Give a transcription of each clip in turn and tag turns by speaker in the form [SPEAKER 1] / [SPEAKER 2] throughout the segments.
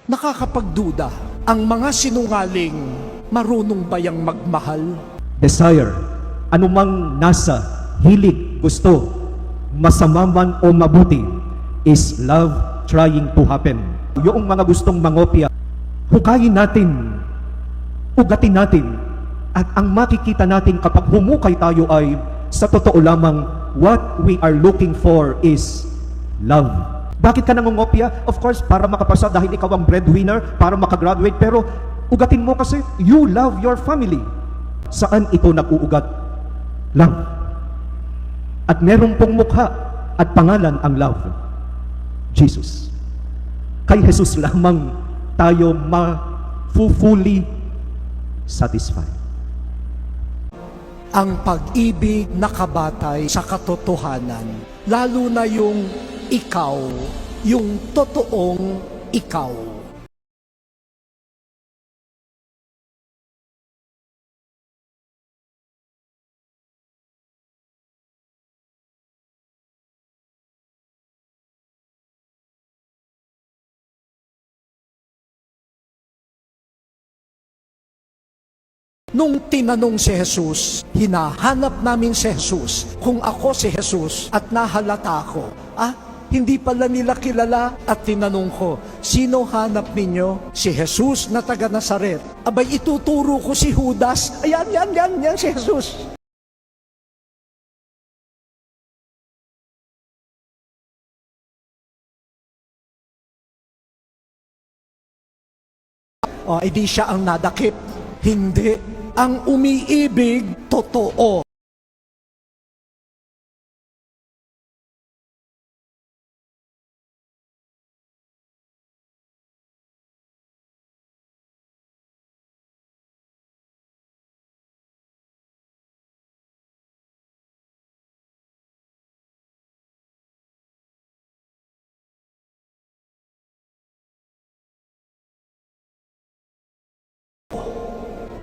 [SPEAKER 1] Nakakapagduda, ang mga sinungaling, marunong ba yang magmahal?
[SPEAKER 2] Desire, anumang nasa, hilig, gusto, masama man o mabuti, is love trying to happen. Yung mga gustong mangopya, hukayin natin, ugatin natin, at ang makikita natin kapag humukay tayo ay, sa totoo lamang, what we are looking for is love. Bakit ka nangungopya? Of course, para makapasa dahil ikaw ang breadwinner, para makagraduate, pero ugatin mo kasi, you love your family. Saan ito nag-uugat? Love. At meron pong mukha at pangalan ang love. Jesus. Kay Jesus lamang tayo ma-fully satisfied.
[SPEAKER 1] Ang pag-ibig nakabatay sa katotohanan, lalo na yung ikaw, yung totoong ikaw. Nung tinanong si Jesus, hinahanap namin si Jesus. Kung ako si Jesus at nahalata ako, hindi pala nila kilala. At tinanong ko, sino hanap ninyo? Si Jesus na taga Nazaret. Abay, ituturo ko si Judas. Ayan, yan si Jesus. Edi siya ang nadakip. Hindi. Ang umiibig, totoo.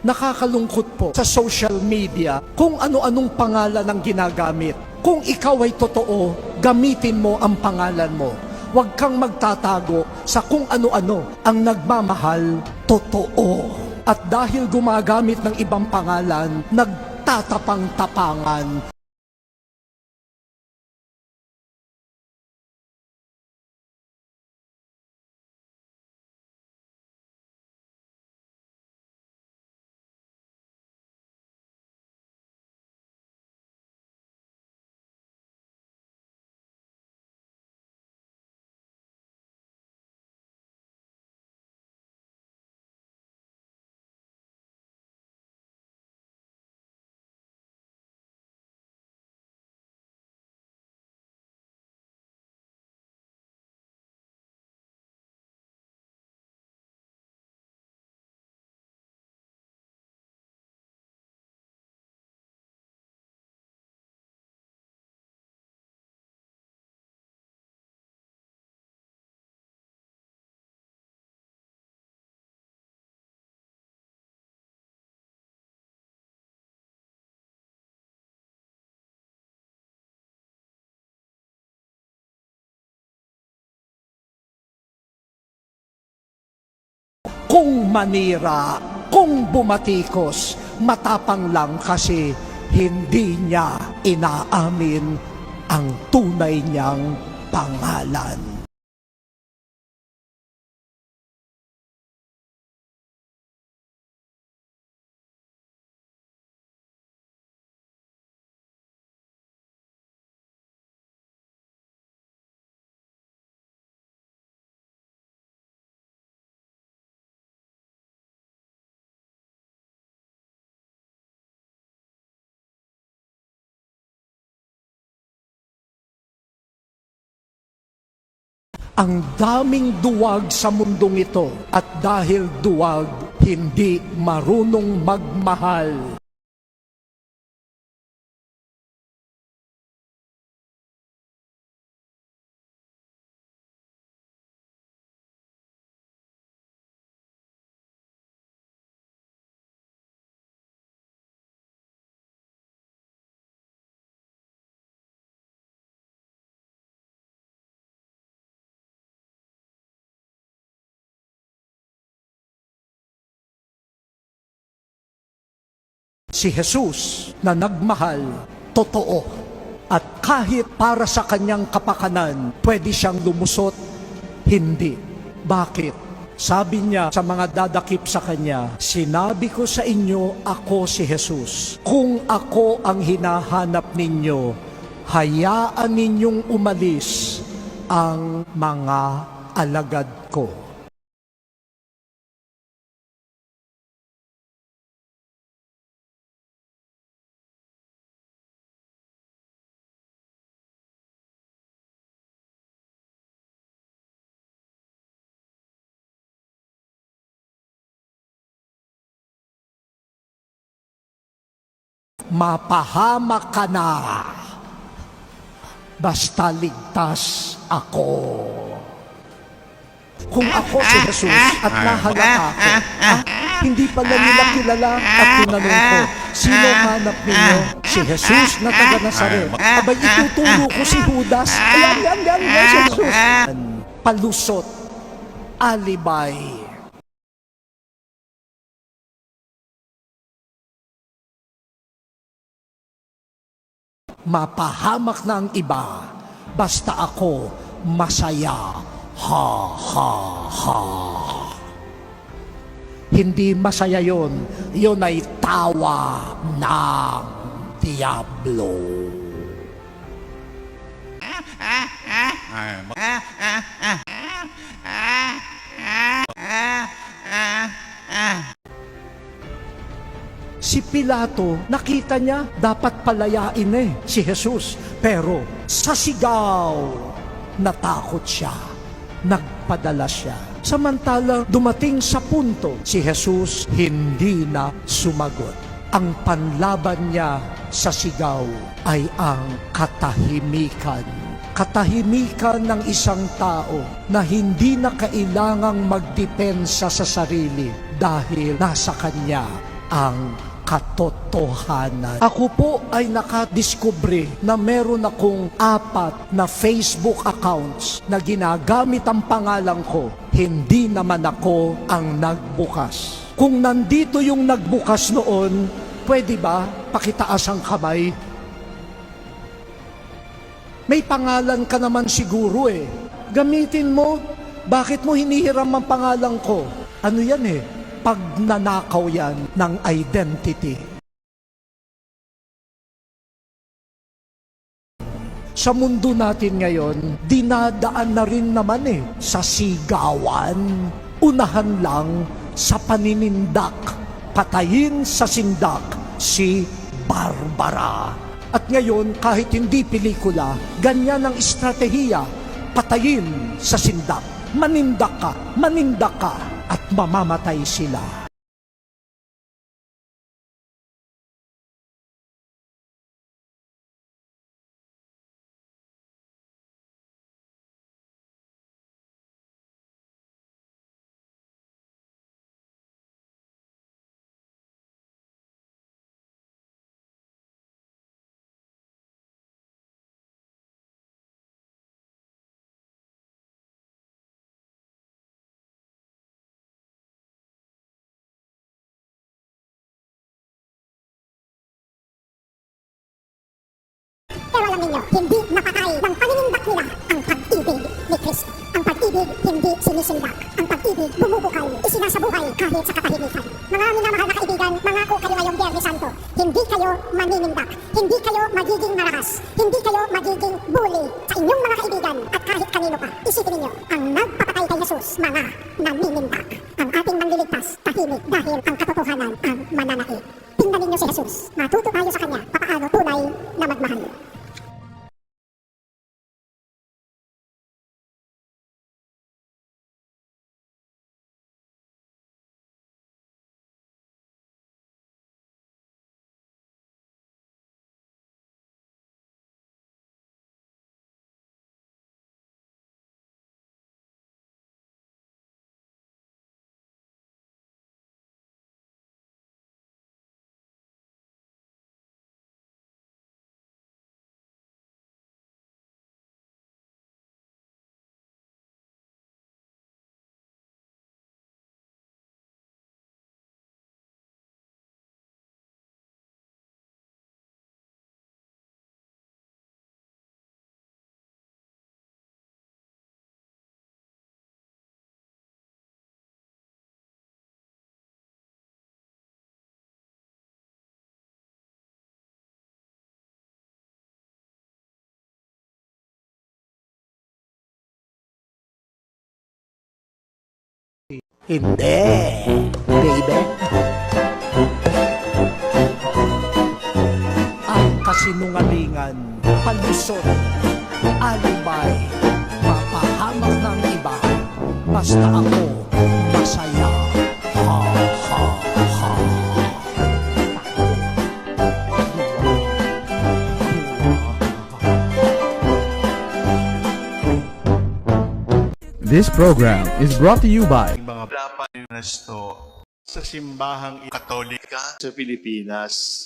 [SPEAKER 1] Nakakalungkot po sa social media kung ano-anong pangalan ang ginagamit. Kung ikaw ay totoo, gamitin mo ang pangalan mo. Huwag kang magtatago sa kung ano-ano. Ang nagmamahal, totoo. At dahil gumagamit ng ibang pangalan, nagtatapang-tapangan. Kung manira, kung bumatikos, matapang lang kasi hindi niya inaamin ang tunay niyang pangalan. Ang daming duwag sa mundong ito at dahil duwag, hindi marunong magmahal. Si Jesus na nagmahal, totoo. At kahit para sa kanyang kapakanan, pwede siyang lumusot, hindi. Bakit? Sabi niya sa mga dadakip sa kanya, sinabi ko sa inyo, ako si Jesus. Kung ako ang hinahanap ninyo, hayaan ninyong umalis ang mga alagad ko. Mapahamak ka na, basta ligtas ako. Kung ako si Jesus at nahalata ako, hindi pala nila kilala at tinanong ko, sino hanap ninyo? Si Jesus na taga Nazaret. Abay ituturo ko si Judas. Ayan, si Jesus. Palusot, alibay. Mapahamak na ang iba, basta ako masaya. Ha, ha, ha. Hindi masaya yon. Yon ay tawa ng Diablo. Si Pilato, nakita niya, dapat palayain si Jesus. Pero sa sigaw, natakot siya. Nagpadala siya. Samantala, dumating sa punto, si Jesus hindi na sumagot. Ang panlaban niya sa sigaw ay ang katahimikan. Katahimikan ng isang tao na hindi na kailangang magdepensa sa sarili dahil nasa kanya ang katotohanan. Ako po ay nakadiskubre na meron akong 4 na Facebook accounts na ginagamit ang pangalan ko. Hindi naman ako ang nagbukas. Kung nandito yung nagbukas noon, pwede ba pakitaas ang kamay? May pangalan ka naman siguro Gamitin mo. Bakit mo hinihiram ang pangalan ko? Ano yan pagnanakaw yan ng identity. Sa mundo natin ngayon, dinadaan na rin naman sa sigawan. Unahan lang sa paninindak. Patayin sa sindak si Barbara. At ngayon, kahit hindi pelikula, ganyan ang estratehiya. Patayin sa sindak. Manindak ka, at mamamatay sila.
[SPEAKER 3] Pero alam ninyo, hindi napatay ng paninindak nila ang pag-ibig ni Kristo. Ang pag-ibig hindi sinisindak. Ang pag-ibig bumubukal, isinasabuhay kahit sa katahimikan. Mga minamahal na kaibigan, mangako kayo ngayong Biyernes Santo, hindi kayo maninindak, hindi kayo magiging marahas, hindi kayo magiging bully sa inyong mga kaibigan at kahit kanino pa. Isipin ninyo, ang nagpapatay kay Jesus, mga naninindak. Ang ating manliligtas, tahimik dahil ang katotohanan ang mananaig. Tingnan ninyo si Jesus. Matuto tayo sa Kanya papaano tunay na magmahal.
[SPEAKER 1] Hindi, baby. Ang kasinungalingan, palusot, alibay, mapahamak ng iba. Basta ako, masaya. Ha, ha, ha.
[SPEAKER 4] This program is brought to you by
[SPEAKER 5] mga dapat sa simbahang Katolika sa Pilipinas.